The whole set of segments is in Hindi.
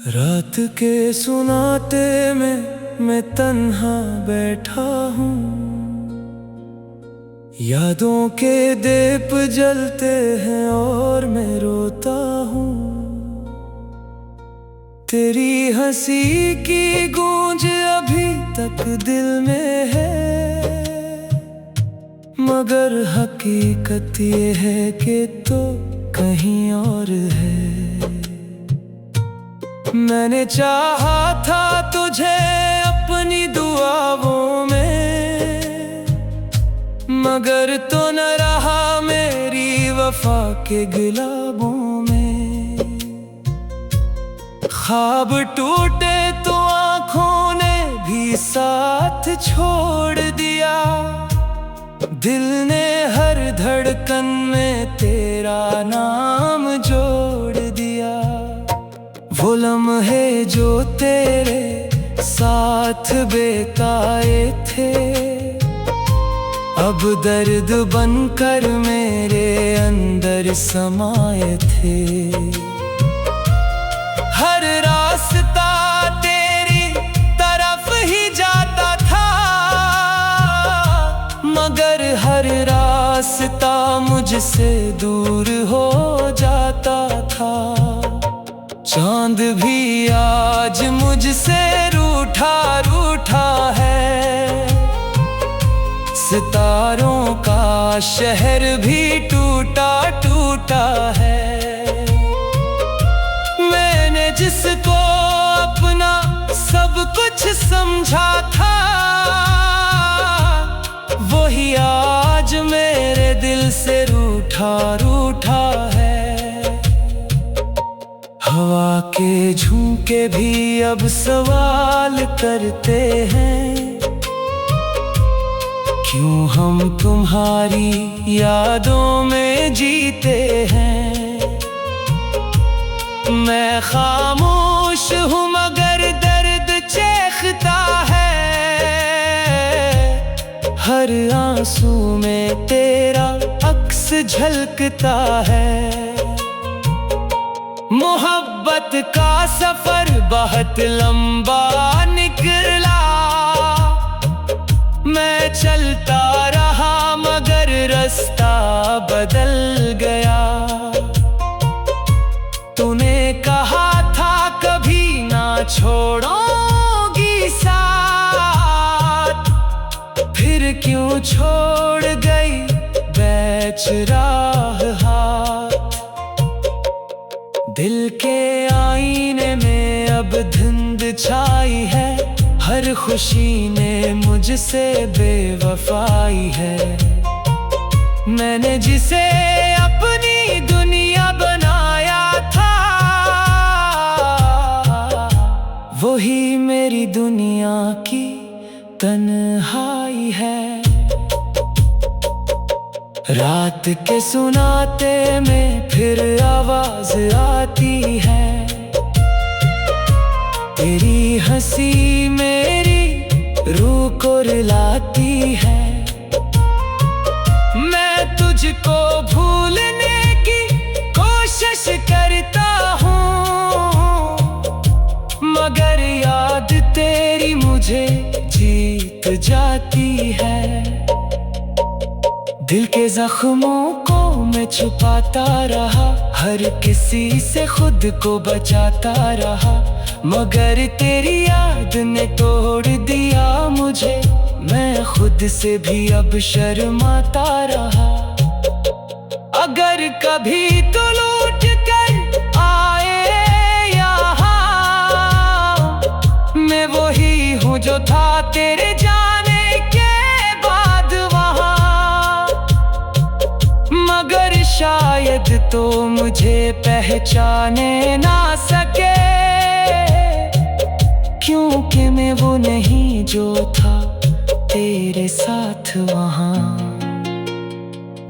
रात के सुनाते में मैं तन्हा बैठा हूँ, यादों के दीप जलते हैं और मैं रोता हूँ। तेरी हंसी की गूंज अभी तक दिल में है, मगर हकीकत ये है कि तो कहीं और है। मैंने चाहा था तुझे अपनी दुआओं में, मगर तो न रहा मेरी वफा के गुलाबों में। ख्वाब टूटे तो आँखों ने भी साथ छोड़ दिया, दिल ने हर धड़कन में तेरा नाम जोड़ दिया। वो लम्हे जो तेरे साथ बिताए थे, अब दर्द बनकर मेरे अंदर समाये थे। हर रास्ता तेरी तरफ ही जाता था, मगर हर रास्ता मुझसे दूर हो जाता था। चांद भी आज मुझसे रूठा रूठा है, सितारों का शहर भी टूटा टूटा है। मैंने जिसको अपना सब कुछ समझा था, वही आज मेरे दिल से रूठा रूठा है। हवा के झोंके भी अब सवाल करते हैं, क्यों हम तुम्हारी यादों में जीते हैं। मैं खामोश हूँ मगर दर्द चीखता है, हर आंसू में तेरा अक्स झलकता है। मोहब्बत का सफर बहुत लंबा निकला, मैं चलता रहा मगर रास्ता बदल गया। तूने कहा था कभी ना छोड़ोगी साथ, फिर क्यों छोड़ गई बेचराह हाथ। दिल के आईने में अब धुंध छाई है, हर खुशी ने मुझसे बेवफाई है। मैंने जिसे अपनी दुनिया बनाया था, वही मेरी दुनिया की तन्हाई है। रात के सुनाते में फिर आवाज आती है, तेरी हंसी मेरी रूह को रुलाती है। मैं तुझको भूलने की कोशिश करता हूँ, मगर याद तेरी मुझे जीत जाती है। दिल के जख्मों को मैं छुपाता रहा, हर किसी से खुद को बचाता रहा, मगर तेरी याद ने तोड़ दिया मुझे। मैं खुद से भी अब शर्माता रहा। अगर कभी तो लौट कर आए यहाँ, मैं वही हूँ जो था तेरे जाने के बाद वहाँ, मगर शायद तो मुझे पहचाने ना सके, क्योंकि मैं वो नहीं जो था तेरे साथ वहाँ।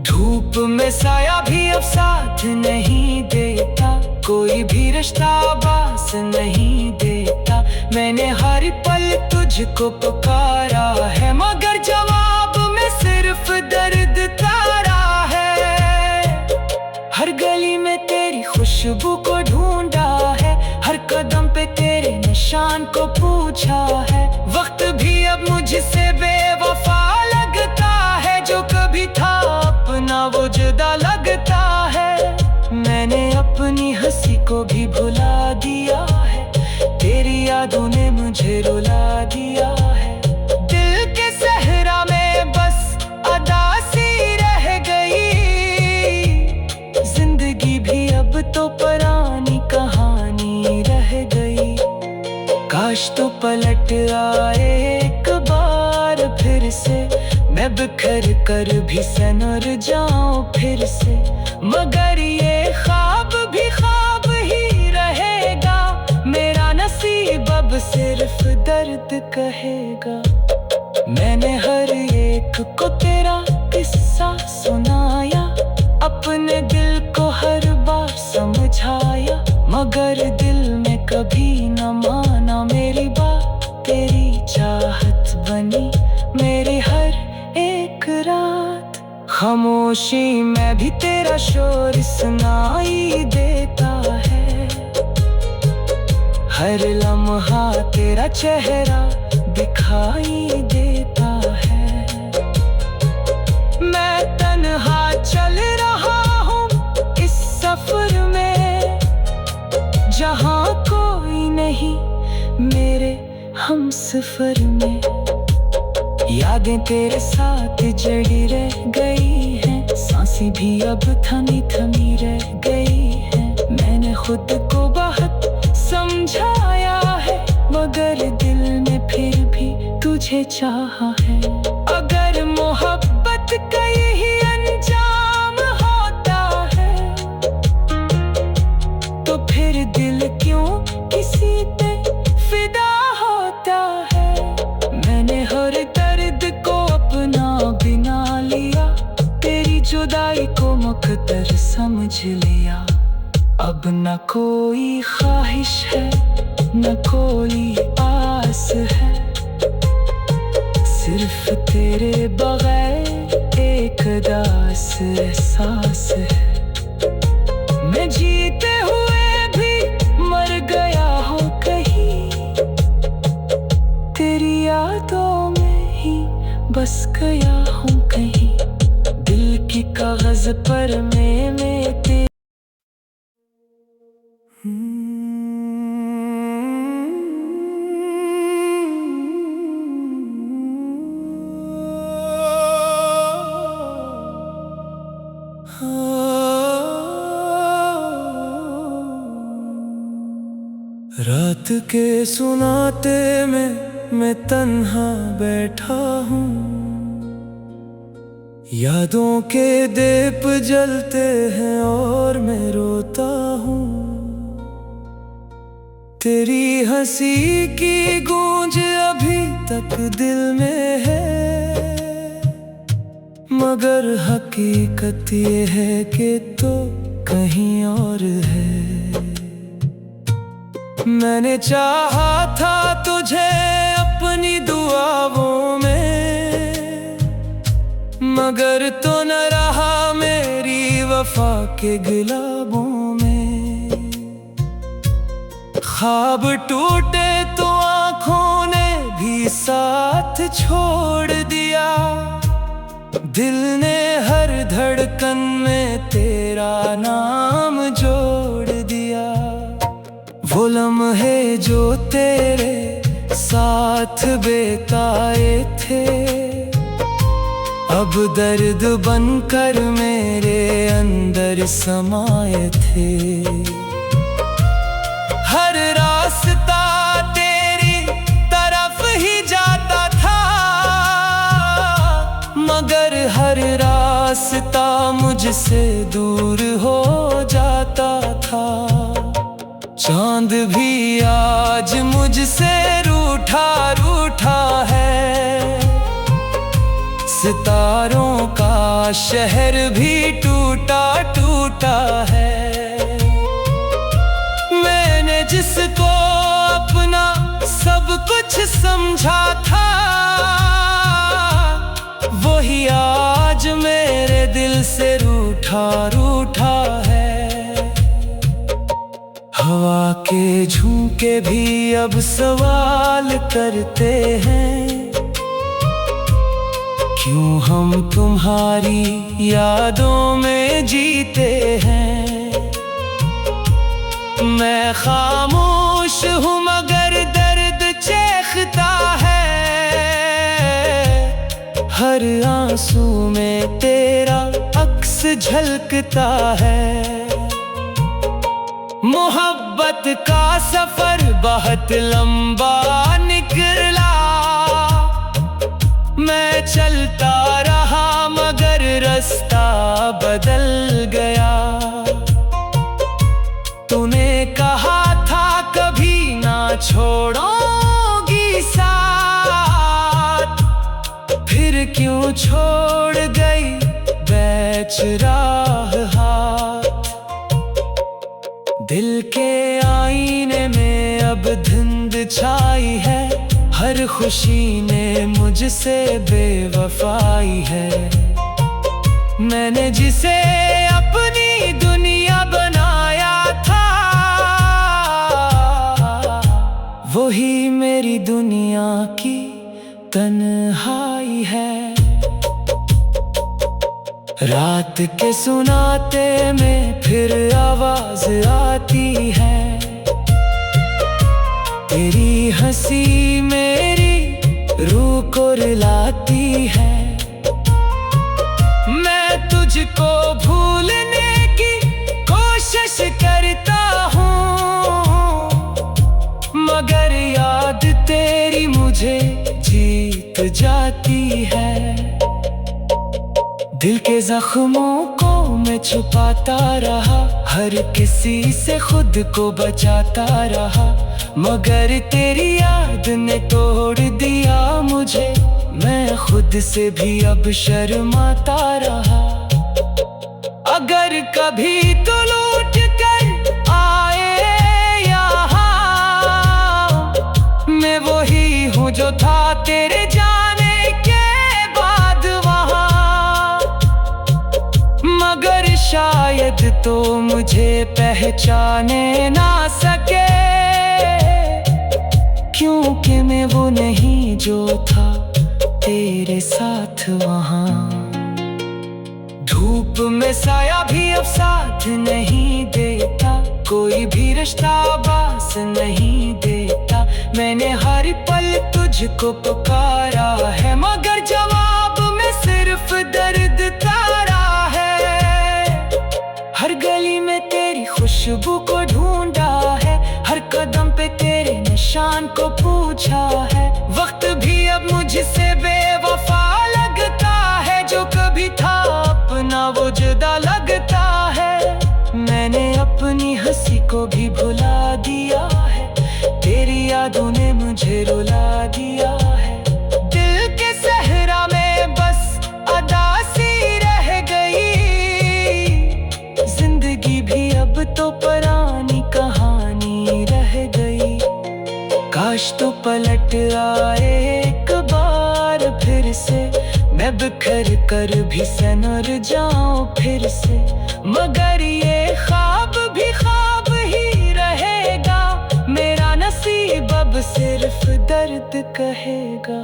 धूप में साया भी अब साथ नहीं देता, कोई भी रिश्ता बास नहीं देता। मैंने हर पल तुझको पुकारा है, मगर जवाब में सिर्फ दर्द तारा है। हर गली में तेरी खुशबू को ढूंढा है, हर कदम पे तेरे निशान को पूछा है। वक्त भी अब मुझसे बेवफा लगता है, जो कभी था अपना वो जुदा लगता है। मैंने अपनी हंसी को भी भुला दिया है, तेरी यादों ने मुझे रुला दिया है। दिल के सहरा में बस अदासी रह गई, जिंदगी भी अब तो पुरानी कहानी रह गई। काश तो पलट आए एक बार फिर से, मैं बिखर कर भी सनर जाऊं फिर से। मगर ये ख्वाब भी ख्वाब ही रहेगा, मेरा नसीब अब सिर्फ दर्द कहेगा। मैंने हर एक को तेरा किस्सा सुनाया, अपने दिल को हर बार समझाया, मगर दिल में कभी न माना मेरी बात। तेरी चाहत बनी मेरी हर एक रात, खामोशी में भी तेरा शोर सुनाई देता है। हर लम्हा तेरा चेहरा दिखाई देता है। मैं तन्हा चल रहा हूँ इस सफर में, जहाँ कोई नहीं मेरे हमसफर में। यादें तेरे साथ जड़ी रह गई हैं, सांसें भी अब थमी थमी रह गई हैं। मैंने खुद को बहुत समझाया है, मगर दिल में फिर भी तुझे चाहा है। अगर मोहब्बत का यही अंजाम होता है, तो फिर दिल क्यों किसी पे फिदा होता है। मैंने हर दर्द को अपना बिना लिया, तेरी जुदाई को मुकद्दर समझ लिया। अब न कोई ख्वाहिश है न कोई आस है, सिर्फ तेरे बगैर एक दास एहसास है। मैं जीते हुए भी मर गया हूँ कहीं, तेरी यादों में ही बस गया हूँ कहीं। दिल की कागज पर मैंने रात के सुनाते में मैं तन्हा बैठा हूँ, यादों के दीप जलते हैं और मैं रोता हूँ। तेरी हंसी की गूंज अभी तक दिल में है, मगर हकीकत ये है कि तो कहीं और है। मैंने चाहा था तुझे अपनी दुआओं में, मगर तो न रहा मेरी वफा के गुलाबों में। ख्वाब टूटे तो आँखों ने भी साथ छोड़ दिया, दिल ने हर धड़कन में तेरा नाम जोड़ दिया। वो लम्हे जो तेरे साथ बिताए थे, अब दर्द बनकर मेरे अंदर समाये थे। हर रास्ता तेरी तरफ ही जाता था, मगर हर रास्ता मुझसे दूर हो जाता था। चांद भी आज मुझसे रूठा रूठा है, सितारों का शहर भी टूटा टूटा है। समझा था, वही आज मेरे दिल से रूठा रूठा है। हवा के झोंके भी अब सवाल करते हैं, क्यों हम तुम्हारी यादों में जीते हैं। मैं खामोश हूँ मगर दर्द चीखता है, हर आंसू में तेरा अक्स झलकता है। मोहब्बत का सफर बहुत लंबा निकला, मैं चलता रहा मगर रास्ता बदल गया। तूने कहा था कभी ना छोड़ोगी साथ, फिर क्यों छोड़ गई बेचराह हाथ। दिल के आईने में अब धुंध छाई है, हर खुशी ने मुझसे बेवफाई है। मैंने जिसे अपनी दुनिया बनाया था, वही मेरी दुनिया की तन्हाई है। रात के सुनाते में फिर आवाज आती है, तेरी हंसी मेरी रूह को रुलाती है। मैं तुझको भूलने की कोशिश करता हूँ, मगर याद तेरी मुझे जीत जाती है। दिल के जख्मों को मैं छुपाता रहा, हर किसी से खुद को बचाता रहा, मगर तेरी याद ने तोड़ दिया मुझे। मैं खुद से भी अब शर्माता रहा। अगर कभी तो लौट कर आए यहाँ, मैं वही हूँ जो था तेरे जाने के बाद वहाँ, मगर शायद तो मुझे पहचाने ना सके, क्योंकि मैं वो नहीं जो था तेरे साथ वहाँ। धूप में साया भी अब साथ नहीं देता, कोई भी रिश्ता आभास नहीं देता। मैंने हर पल तुझको पुकारा है, मगर जवाब में सिर्फ दर्द तारा है। हर गली में तेरी खुशबू को ढूंढा है, हर कदम पे तेरे निशान को पूछा है। वक्त भी अब मुझसे बेवफा लगता है, जो कभी था अपना वो जुदा लगता है। मैंने अपनी हंसी को भी भुला दिया है, तेरी यादों ने मुझे रुला दिया है। दिल के सहरा में बस अदासी रह गई, जिंदगी भी अब तो पुरानी कहानी रह गई। काश तो पलट आए एक बार फिर से, मैं बिखर कर भी सनर जाऊं फिर से, मगर ये ख्वाब भी ख्वाब ही रहेगा। मेरा नसीब अब सिर्फ दर्द कहेगा।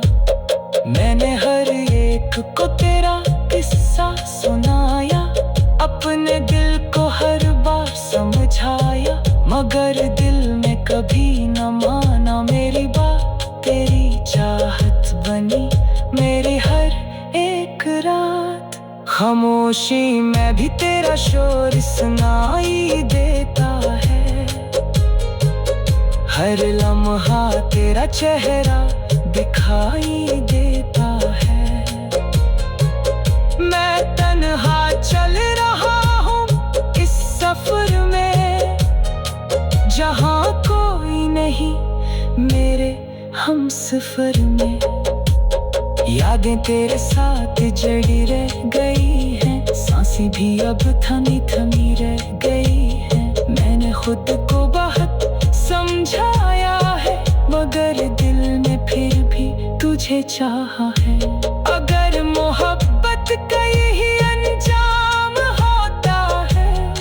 मैंने हर एक को तेरा किस्सा सुनाया, अपने दिल को हर बार समझाया, मगर दिल में कभी न माना मेरी बात। तेरी चाहत बनी मेरी हर एक रात, खामोशी में भी तेरा शोर सुनाई देता है। हर लम्हा तेरा चेहरा दिखाई देता है। मैं तन्हा चल रहा हूँ इस सफर में, जहाँ कोई नहीं मेरे हमसफर में। यादें तेरे साथ जड़ी रह गई हैं, सांसें भी अब थमी थमी रह गई हैं। मैंने खुद को बहुत समझाया है, मगर दिल में फिर तुझे चाहा है। अगर मोहब्बत का यही अंजाम होता है,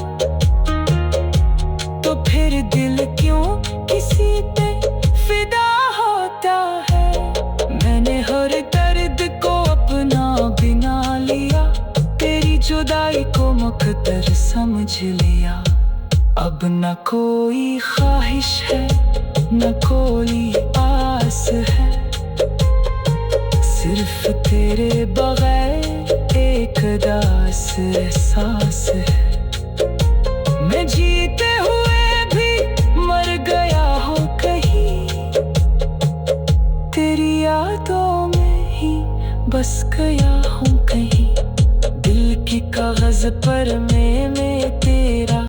तो फिर दिल क्यों किसी पे फिदा होता है। मैंने हर दर्द को अपना बिना लिया, तेरी जुदाई को मुकद्दर समझ लिया। अब न कोई ख्वाहिश है, न कोई आस है, सिर्फ तेरे बगैर एक दास एहसास है। मैं जीते हुए भी मर गया हूँ कहीं, तेरी यादों में ही बस गया हूँ कहीं। दिल की कागज पर मैं तेरा